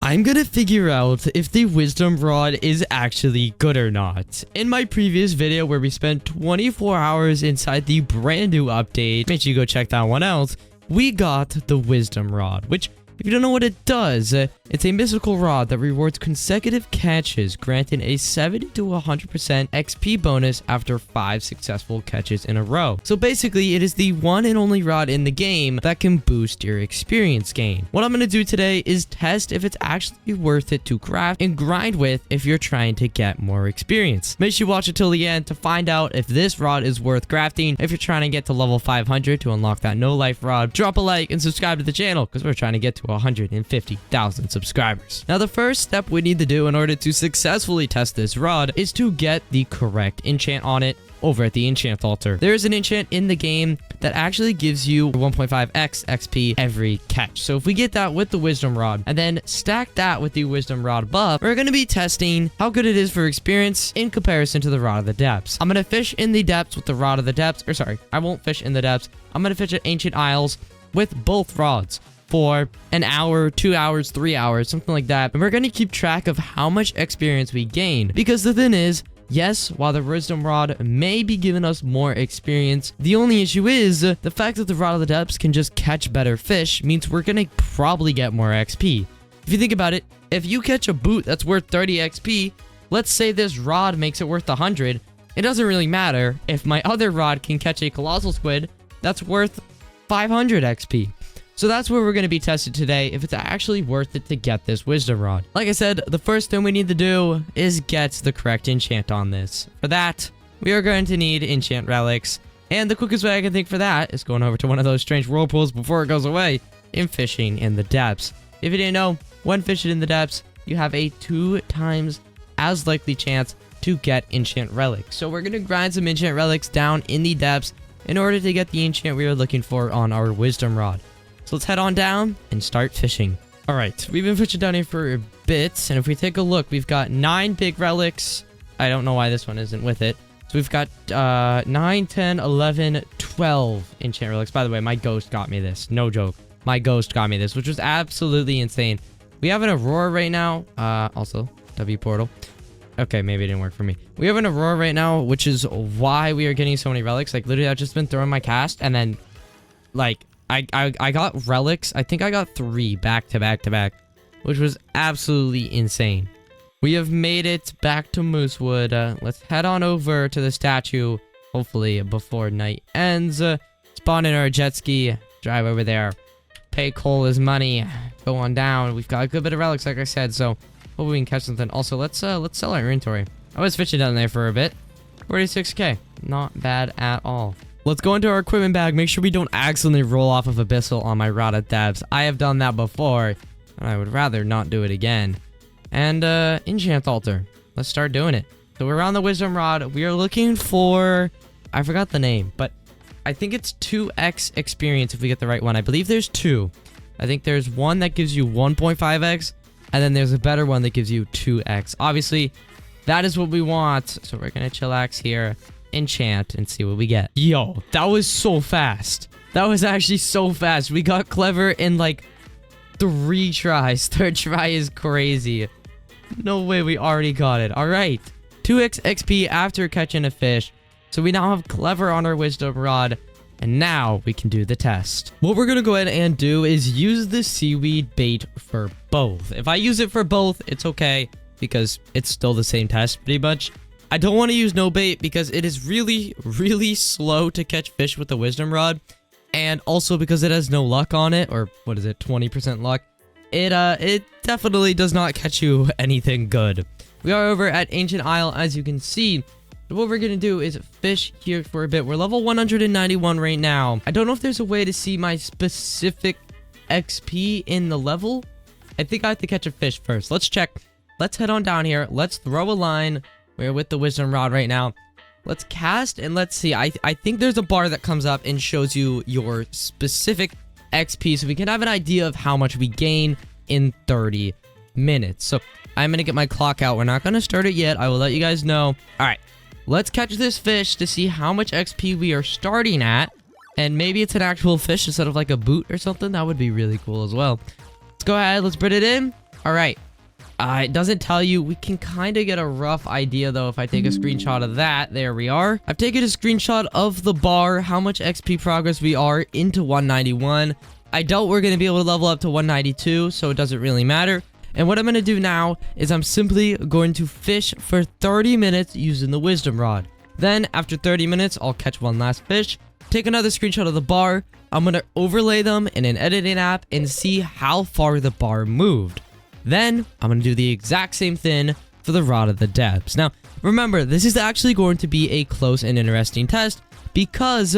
I'm gonna figure out if the wisdom rod is actually good or not. In my previous video where we spent 24 hours inside the brand new update, make sure you go check that one out, we got the wisdom rod, which, if you don't know what it does, it's a mystical rod that rewards consecutive catches, granting a 70 to 100% XP bonus after 5 successful catches in a row. So basically, it is the one and only rod in the game that can boost your experience gain. What I'm going to do today is test if it's actually worth it to craft and grind with if you're trying to get more experience. Make sure you watch it till the end to find out if this rod is worth crafting. If you're trying to get to level 500 to unlock that no life rod, drop a like and subscribe to the channel because we're trying to get to 150,000 subscribers. Now, the first step we need to do in order to successfully test this rod is to get the correct enchant on it over at the enchant altar. There is an enchant in the game that actually gives you 1.5x XP every catch. So if we get that with the wisdom rod and then stack that with the wisdom rod buff, we're going to be testing how good it is for experience in comparison to the rod of the depths. I'm going to fish in the depths with the rod of the depths, or sorry, I won't fish in the depths. I'm going to fish at ancient isles with both rods for an hour, 2 hours, 3 hours, something like that. And we're going to keep track of how much experience we gain. Because the thing is, yes, while the wisdom rod may be giving us more experience, the only issue is the fact that the rod of the depths can just catch better fish means we're going to probably get more XP. If you think about it, if you catch a boot that's worth 30 XP, let's say this rod makes it worth 100, it doesn't really matter if my other rod can catch a colossal squid that's worth 500 XP. So that's where we're going to be tested today, if it's actually worth it to get this wisdom rod. Like I said, the first thing we need to do is get the correct enchant on this. For that, we are going to need enchant relics. And the quickest way I can think for that is going over to one of those strange whirlpools before it goes away and fishing in the depths. If you didn't know, when fishing in the depths, you have a 2 times as likely chance to get enchant relics. So we're going to grind some enchant relics down in the depths in order to get the enchant we are looking for on our wisdom rod. So let's head on down and start fishing. All right, we've been fishing down here for a bit, and if we take a look, we've got 9 big relics. I don't know why this one isn't with it. So we've got 9, 10, 11, 12 enchant relics. By the way, my ghost got me this. No joke. My ghost got me this, which was absolutely insane. We have an Aurora right now. Also, W portal. Okay, maybe it didn't work for me. We have an Aurora right now, which is why we are getting so many relics. Like, literally, I've just been throwing my cast, and then, like, I got relics. I think I got 3 back to back to back, which was absolutely insane. We have made it back to Moosewood. Let's head on over to the statue, hopefully before night ends. Spawn in our jet ski, drive over there, pay Cole his money, go on down. We've got a good bit of relics, like I said, so hopefully we can catch something. Also, let's sell our inventory. I was fishing down there for a bit. 46k, not bad at all. Let's go into our equipment bag. Make sure we don't accidentally roll off of Abyssal on my rod of depths. I have done that before, and I would rather not do it again. And enchant altar. Let's start doing it. So we're on the wisdom rod. We are looking for, I forgot the name, but I think it's 2x experience if we get the right one. I believe there's 2. I think there's one that gives you 1.5x, and then there's a better one that gives you 2x. Obviously, that is what we want. So we're gonna chillax here, enchant, and see what we get. Yo, that was so fast. That was actually so fast. We got clever in like 3 tries. 3rd try is crazy. No way, we already got it. All right, 2x XP after catching a fish. So we now have clever on our wisdom rod, and now we can do the test. What we're gonna go ahead and do is use the seaweed bait for both. If I use it for both, it's okay because it's still the same test pretty much. I don't want to use no bait because it is really, really slow to catch fish with the wisdom rod. And also because it has no luck on it, or what is it, 20% luck, it definitely does not catch you anything good. We are over at Ancient Isle, as you can see. What we're going to do is fish here for a bit. We're level 191 right now. I don't know if there's a way to see my specific XP in the level. I think I have to catch a fish first. Let's check. Let's head on down here. Let's throw a line. We're with the wisdom rod right now. Let's cast and let's see. I think there's a bar that comes up and shows you your specific XP, so we can have an idea of how much we gain in 30 minutes. So I'm going to get my clock out. We're not going to start it yet. I will let you guys know. All right, let's catch this fish to see how much XP we are starting at. And maybe it's an actual fish instead of like a boot or something. That would be really cool as well. Let's go ahead. Let's put it in. All right. It doesn't tell you. We can kind of get a rough idea, though, if I take a screenshot of that. There we are. I've taken a screenshot of the bar, how much XP progress we are into 191. I doubt we're going to be able to level up to 192, so it doesn't really matter. And what I'm going to do now is I'm simply going to fish for 30 minutes using the wisdom rod. Then, after 30 minutes, I'll catch one last fish, take another screenshot of the bar. I'm going to overlay them in an editing app and see how far the bar moved. Then, I'm going to do the exact same thing for the Rod of the Depths. Now, remember, this is actually going to be a close and interesting test because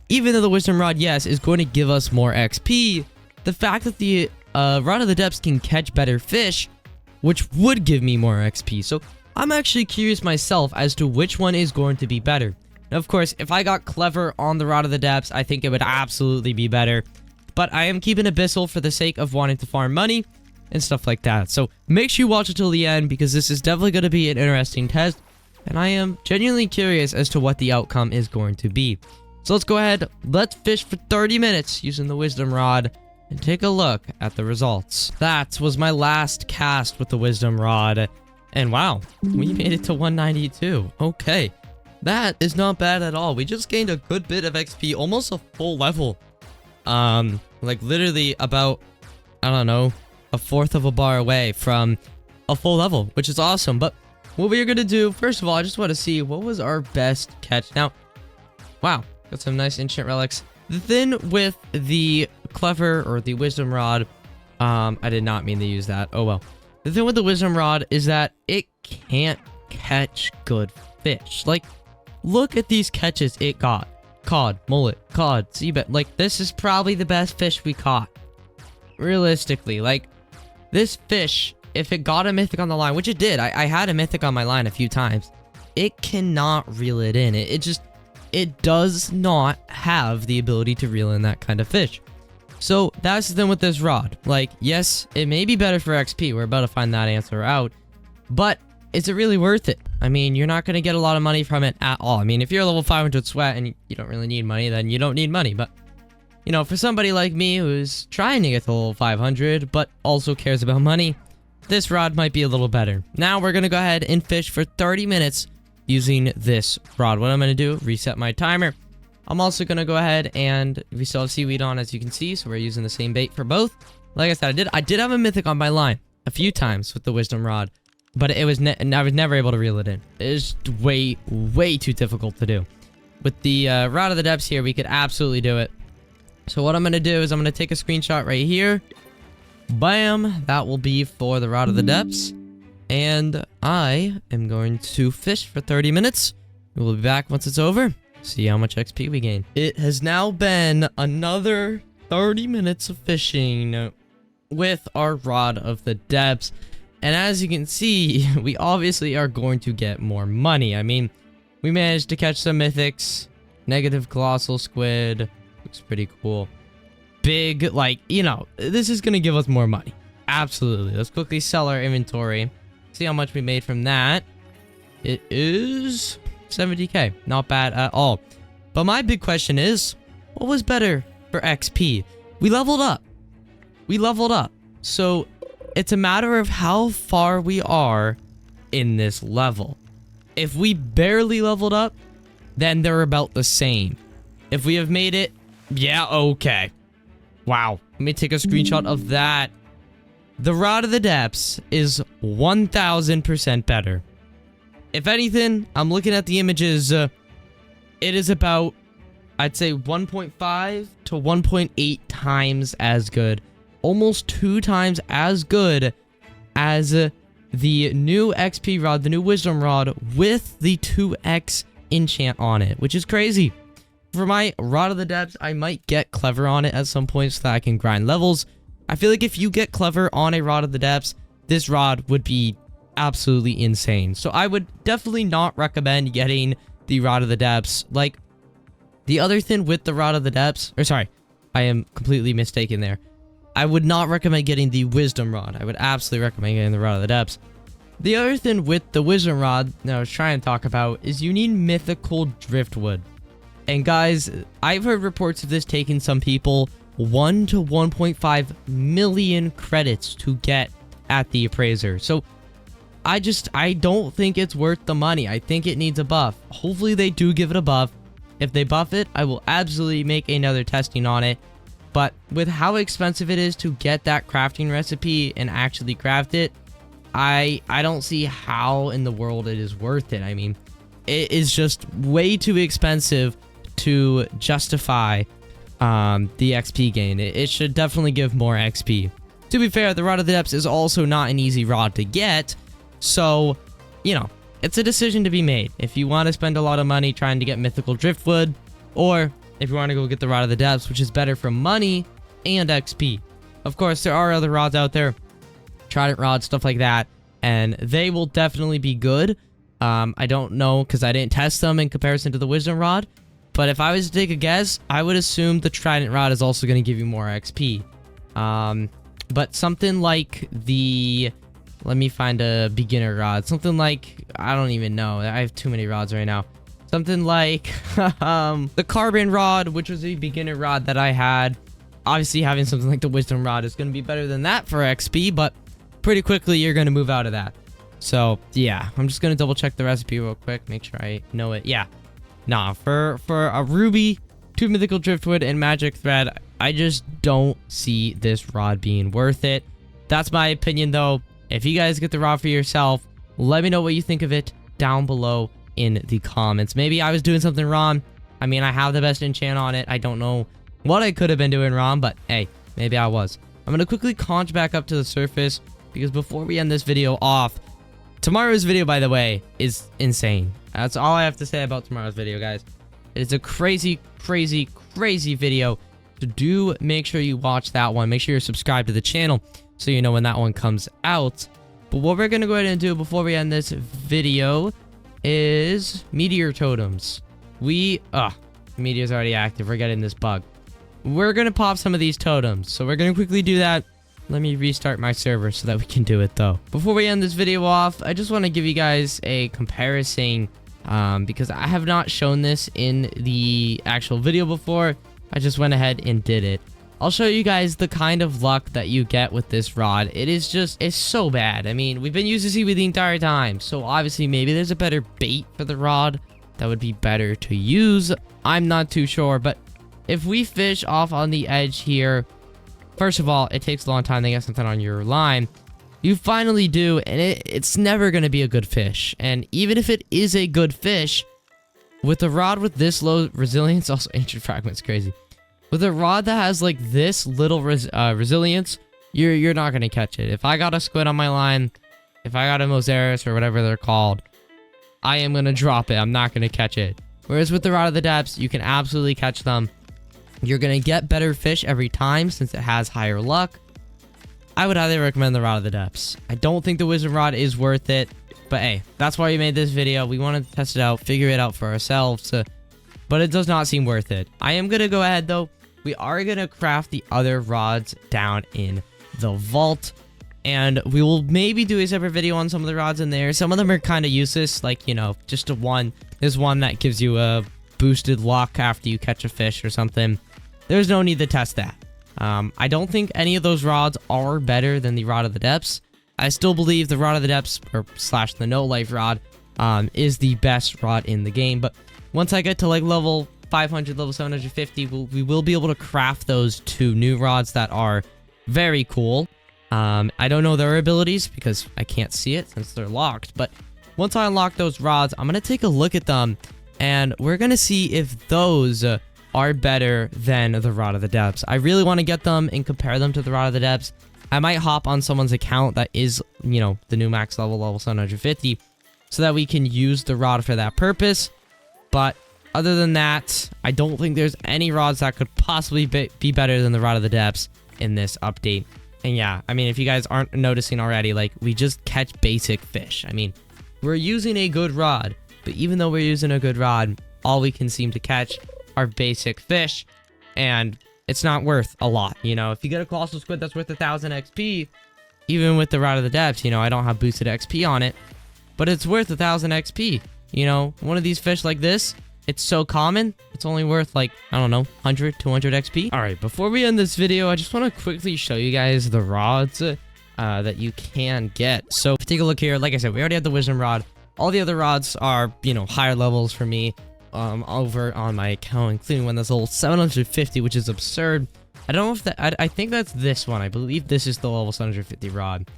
even though the Wisdom Rod, yes, is going to give us more XP, the fact that the Rod of the Depths can catch better fish, which would give me more XP. So, I'm actually curious myself as to which one is going to be better. Now, of course, if I got clever on the Rod of the Depths, I think it would absolutely be better. But I am keeping Abyssal for the sake of wanting to farm money and stuff like that. So make sure you watch until the end because this is definitely going to be an interesting test. And I am genuinely curious as to what the outcome is going to be. So let's go ahead. Let's fish for 30 minutes using the Wisdom Rod and take a look at the results. That was my last cast with the Wisdom Rod. And wow, we made it to 192. Okay. That is not bad at all. We just gained a good bit of XP, almost a full level. Like literally about, I don't know, a fourth of a bar away from a full level, which is awesome. But what we're going to do, first of all, I just want to see what was our best catch. Now, wow, got some nice ancient relics. The thing with the clever or the wisdom rod, I did not mean to use that. Oh, well. The thing with the wisdom rod is that it can't catch good fish. Like, look at these catches it got. Cod, mullet, cod, seabed. Like, this is probably the best fish we caught. Realistically, like, this fish, if it got a mythic on the line, which it did, I had a mythic on my line a few times, it cannot reel it in. It does not have the ability to reel in that kind of fish. So that's the thing with this rod. Like, yes, it may be better for XP. We're about to find that answer out. But is it really worth it? I mean, you're not going to get a lot of money from it at all. I mean, if you're a level 500 sweat and you don't really need money, then you don't need money. But you know, for somebody like me who's trying to get to level 500, but also cares about money, this rod might be a little better. Now we're going to go ahead and fish for 30 minutes using this rod. What I'm going to do, reset my timer. I'm also going to go ahead and we still have seaweed on, as you can see, so we're using the same bait for both. Like I said, I did have a mythic on my line a few times with the wisdom rod, but I was never able to reel it in. It is way too difficult to do. With the Rod of the Depths here, we could absolutely do it. So what I'm going to do is I'm going to take a screenshot right here. Bam! That will be for the Rod of the Depths. And I am going to fish for 30 minutes. We'll be back once it's over. See how much XP we gain. It has now been another 30 minutes of fishing with our Rod of the Depths. And as you can see, we obviously are going to get more money. I mean, we managed to catch some mythics. Negative colossal squid. Looks pretty cool. Big, like, you know, this is going to give us more money. Absolutely. Let's quickly sell our inventory. See how much we made from that. It is 70k. Not bad at all. But my big question is, what was better for XP? We leveled up. We leveled up. So it's a matter of how far we are in this level. If we barely leveled up, then they're about the same. If we have made it, yeah, okay. Wow. Let me take a screenshot of that. The Rod of the Depths is 1000% better. If anything, I'm looking at the images. It is about, I'd say, 1.5 to 1.8 times as good. Almost 2 times as good as the new XP rod, the new Wisdom Rod, with the 2x enchant on it, which is crazy. For my Rod of the Depths, I might get Clever on it at some point so that I can grind levels. I feel like if you get Clever on a Rod of the Depths, this rod would be absolutely insane. So I would definitely not recommend getting the Rod of the Depths. Like, the other thing with the Rod of the Depths, or sorry, I am completely mistaken there. I would not recommend getting the Wisdom Rod. I would absolutely recommend getting the Rod of the Depths. The other thing with the Wisdom Rod that I was trying to talk about is you need mythical driftwood. And guys, I've heard reports of this taking some people 1 to 1.5 million credits to get at the appraiser. So I don't think it's worth the money. I think it needs a buff. Hopefully they do give it a buff. If they buff it, I will absolutely make another testing on it. But with how expensive it is to get that crafting recipe and actually craft it, I don't see how in the world it is worth it. I mean, it is just way too expensive to justify the XP gain. It should definitely give more XP. To be fair, the Rod of the Depths is also not an easy rod to get. So, you know, it's a decision to be made. If you want to spend a lot of money trying to get mythical driftwood, or if you want to go get the Rod of the Depths, which is better for money and XP. Of course, there are other rods out there, trident rods, stuff like that, and they will definitely be good. I don't know because I didn't test them in comparison to the wisdom rod, but if I was to take a guess, I would assume the trident rod is also going to give you more XP. But something like the... Let me find a beginner rod. Something like... I don't even know. I have too many rods right now. Something like the carbon rod, which was a beginner rod that I had. Obviously, having something like the wisdom rod is going to be better than that for XP, but pretty quickly, you're going to move out of that. So, yeah. I'm just going to double check the recipe real quick. Make sure I know it. Yeah. Nah, for a ruby, 2 mythical driftwood, and magic thread, I just don't see this rod being worth it. That's my opinion, though. If you guys get the rod for yourself, let me know what you think of it down below in the comments. Maybe I was doing something wrong. I mean, I have the best enchant on it. I don't know what I could have been doing wrong, but hey, maybe I was. I'm going to quickly conch back up to the surface because before we end this video off, tomorrow's video, by the way, is insane. That's all I have to say about tomorrow's video, guys. It's a crazy, crazy, crazy video. So do make sure you watch that one. Make sure you're subscribed to the channel so you know when that one comes out. But what we're going to go ahead and do before we end this video is meteor totems. Meteor's already active. We're getting this bug. We're going to pop some of these totems. So we're going to quickly do that. Let me restart my server so that we can do it, though. Before we end this video off, I just want to give you guys a comparison because I have not shown this in the actual video before. I just went ahead and did it. I'll show you guys the kind of luck that you get with this rod. It's so bad. I mean, we've been using seaweed the entire time. So obviously maybe there's a better bait for the rod that would be better to use. I'm not too sure, but if we fish off on the edge here, first of all, it takes a long time to get something on your line. You finally do, and it's never going to be a good fish. And even if it is a good fish, with a rod with this low resilience, also ancient fragment's crazy. With a rod that has like this little resilience, you're not going to catch it. If I got a squid on my line, if I got a Mosaris or whatever they're called, I am going to drop it. I'm not going to catch it. Whereas with the Rod of the Depths, you can absolutely catch them. You're going to get better fish every time since it has higher luck. I would highly recommend the Rod of the Depths. I don't think the Wisdom Rod is worth it. But hey, that's why we made this video. We wanted to test it out, figure it out for ourselves. But it does not seem worth it. I am going to go ahead, though. We are going to craft the other rods down in the vault. And we will maybe do a separate video on some of the rods in there. Some of them are kind of useless. Like, you know, just there's one that gives you a boosted luck after you catch a fish or something. There's no need to test that. I don't think any of those rods are better than the Rod of the Depths. I still believe the Rod of the Depths, or slash the No Life rod, is the best rod in the game. But once I get to like level 500, level 750, we will be able to craft those 2 new rods that are very cool. I don't know their abilities because I can't see it since they're locked. But once I unlock those rods, I'm going to take a look at them. And we're going to see if those are better than the Rod of the Depths. I really want to get them and compare them to the Rod of the Depths. I might hop on someone's account that is, you know, the new max level 750, so that we can use the rod for that purpose. But other than that, I don't think there's any rods that could possibly be better than the Rod of the Depths in this update. And yeah, I mean, if you guys aren't noticing already, like, we just catch basic fish. I mean, we're using a good rod, but even though we're using a good rod, all we can seem to catch are basic fish, and it's not worth a lot. You know, if you get a colossal squid that's worth 1,000 XP, even with the Rod of the Depths, you know, I don't have boosted XP on it, but it's worth 1,000 XP. You know, one of these fish like this, it's so common, it's only worth like, I don't know, 100, 200 XP. All right, before we end this video, I just want to quickly show you guys the rods. that you can get. So if you take a look here, like I said, we already have the wisdom rod. All the other rods are, you know, higher levels for me over on my account, including one that's level 750, which is absurd. I don't know if that, I think that's this one. I believe this is the level 750 rod,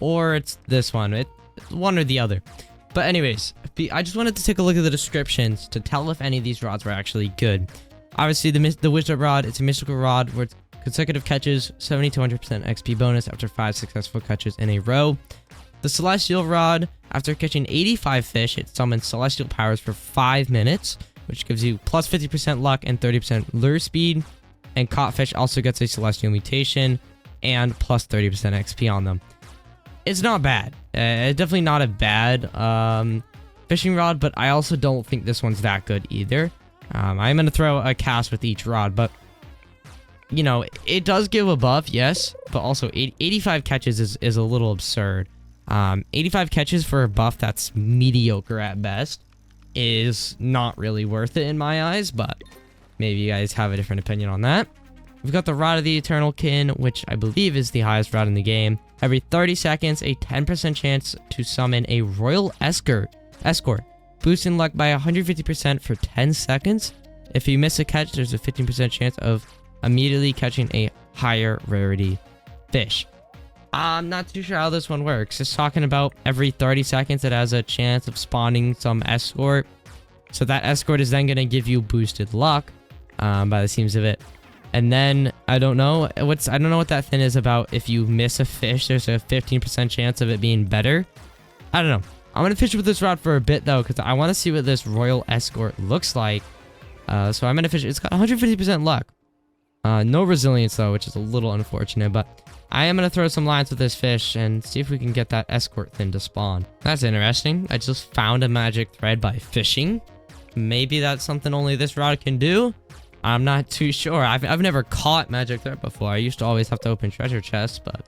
or it's this one. It's one or the other. But anyways, I just wanted to take a look at the descriptions to tell if any of these rods were actually good. Obviously, the wisdom rod, it's a mystical rod where it's consecutive catches, 70 to 100% XP bonus after 5 successful catches in a row. The celestial rod, after catching 85 fish, it summons celestial powers for 5 minutes, which gives you plus 50% luck and 30% lure speed. And caught fish also gets a celestial mutation and plus 30% XP on them. It's not bad. Definitely not a bad fishing rod, but I also don't think this one's that good either. I'm going to throw a cast with each rod, but, you know, it does give a buff, yes, but also 85 catches is a little absurd. 85 catches for a buff that's mediocre at best is not really worth it in my eyes, but maybe you guys have a different opinion on that. We've got the Rod of the Eternal Kin, which I believe is the highest rod in the game. Every 30 seconds, a 10% chance to summon a Royal Escort, boosting luck by 150% for 10 seconds. If you miss a catch, there's a 15% chance of immediately catching a higher rarity fish. I'm not too sure how this one works. It's talking about every 30 seconds it has a chance of spawning some escort. So that escort is then going to give you boosted luck, by the seams of it. And then I don't know what that thing is about. If you miss a fish, there's a 15% chance of it being better. I don't know. I'm gonna fish with this rod for a bit though, because I want to see what this Royal Escort looks like. So I'm gonna fish. It's got 150% luck. No resilience though, which is a little unfortunate. But I am gonna throw some lines with this fish and see if we can get that escort thing to spawn. That's interesting. I just found a magic thread by fishing. Maybe that's something only this rod can do. I'm not too sure. I've never caught magic thread before. I used to always have to open treasure chests, but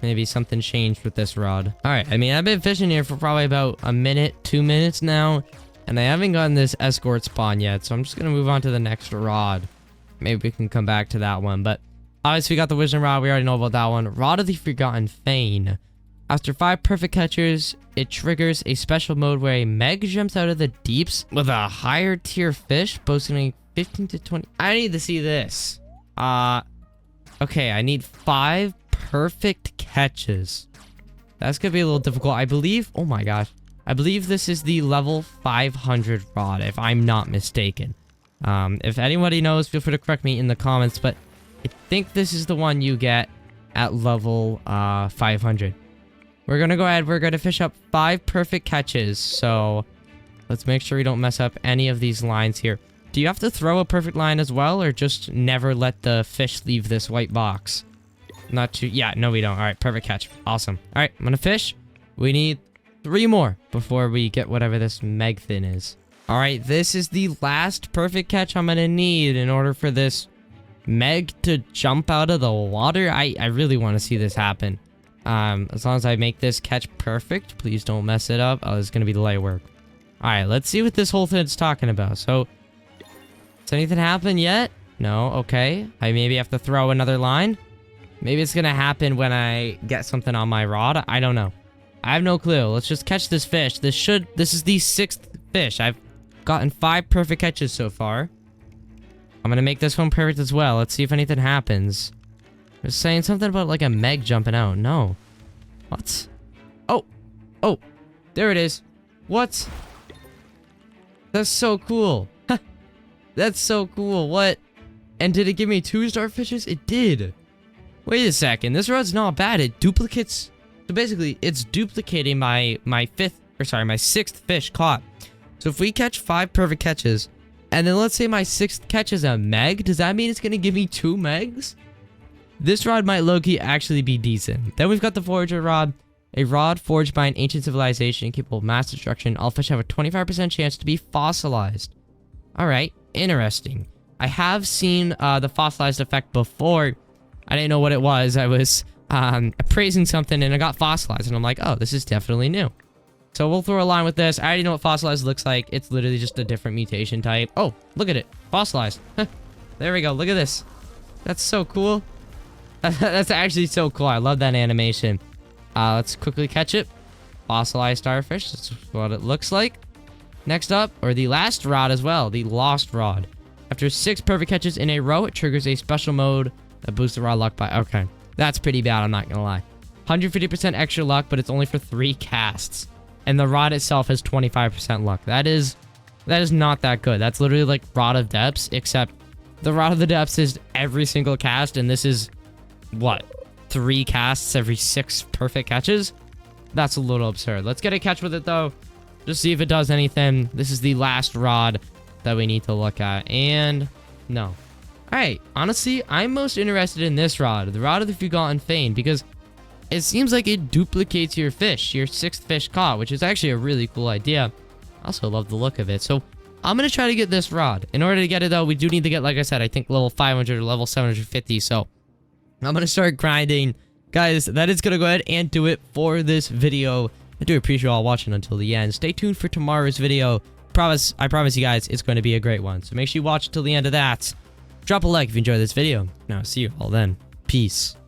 maybe something changed with this rod. All right. I mean, I've been fishing here for probably about a minute, 2 minutes now, and I haven't gotten this escort spawn yet. So I'm just going to move on to the next rod. Maybe we can come back to that one. But obviously we got the wisdom rod. We already know about that one. Rod of the Forgotten Fane. After 5 perfect catches, it triggers a special mode where a Meg jumps out of the deeps with a higher tier fish, boasting a 15 to 20. I need to see this. Okay, I need 5 perfect catches. That's gonna be a little difficult. I believe, oh my gosh, I believe this is the level 500 rod, if I'm not mistaken. If anybody knows, feel free to correct me in the comments, but I think this is the one you get at level 500. We're gonna go ahead, we're gonna fish up 5 perfect catches, so let's make sure we don't mess up any of these lines here. Do you have to throw a perfect line as well, or just never let the fish leave this white box? Not too... Yeah, no, we don't. All right, perfect catch. Awesome. All right, I'm going to fish. We need 3 more before we get whatever this Meg thing is. All right, this is the last perfect catch I'm going to need in order for this Meg to jump out of the water. I really want to see this happen. As long as I make this catch perfect, please don't mess it up. Oh, this is going to be the light work. All right, let's see what this whole thing's talking about. So... Has anything happened yet? No, okay. I maybe have to throw another line. Maybe it's gonna happen when I get something on my rod. I don't know. I have no clue. Let's just catch this fish. This is the 6th fish. I've gotten 5 perfect catches so far. I'm gonna make this one perfect as well. Let's see if anything happens. They're saying something about like a Meg jumping out. No. What? Oh, there it is. What? That's so cool. That's so cool. What? And did it give me 2 starfishes? It did. Wait a second. This rod's not bad. It duplicates. So basically, it's duplicating my 6th fish caught. So if we catch 5 perfect catches, and then let's say my 6th catch is a Meg, does that mean it's going to give me 2 Megs? This rod might low-key actually be decent. Then we've got the Forager rod. A rod forged by an ancient civilization capable of mass destruction. All fish have a 25% chance to be fossilized. Alright. Interesting. I have seen the fossilized effect before. I didn't know what it was. I was appraising something and I got fossilized and I'm like, oh, this is definitely new. So we'll throw a line with this. I already know what fossilized looks like. It's literally just a different mutation type. Oh, look at it. Fossilized. There we go. Look at this. That's so cool. That's actually so cool. I love that animation. Let's quickly catch it. Fossilized starfish. That's what it looks like. Next up, or the last rod as well, the lost rod. After 6 perfect catches in a row, it triggers a special mode that boosts the rod luck by... Okay, that's pretty bad, I'm not gonna lie. 150% extra luck, but it's only for 3 casts. And the rod itself has 25% luck. That is not that good. That's literally like Rod of Depths, except the Rod of the Depths is every single cast, and this is, what, 3 casts every 6 perfect catches? That's a little absurd. Let's get a catch with it, though. Just see if it does anything. This is the last rod that we need to look at. And no. All right. Honestly, I'm most interested in this rod, the Rod of the Forgotten Fane, because it seems like it duplicates your fish, your 6th fish caught, which is actually a really cool idea. I also love the look of it. So I'm going to try to get this rod. In order to get it, though, we do need to get, like I said, I think level 500 or level 750. So I'm going to start grinding. Guys, that is going to go ahead and do it for this video. I do appreciate you all watching until the end. Stay tuned for tomorrow's video. I promise you guys, it's going to be a great one. So make sure you watch until the end of that. Drop a like if you enjoyed this video. Now, see you all then. Peace.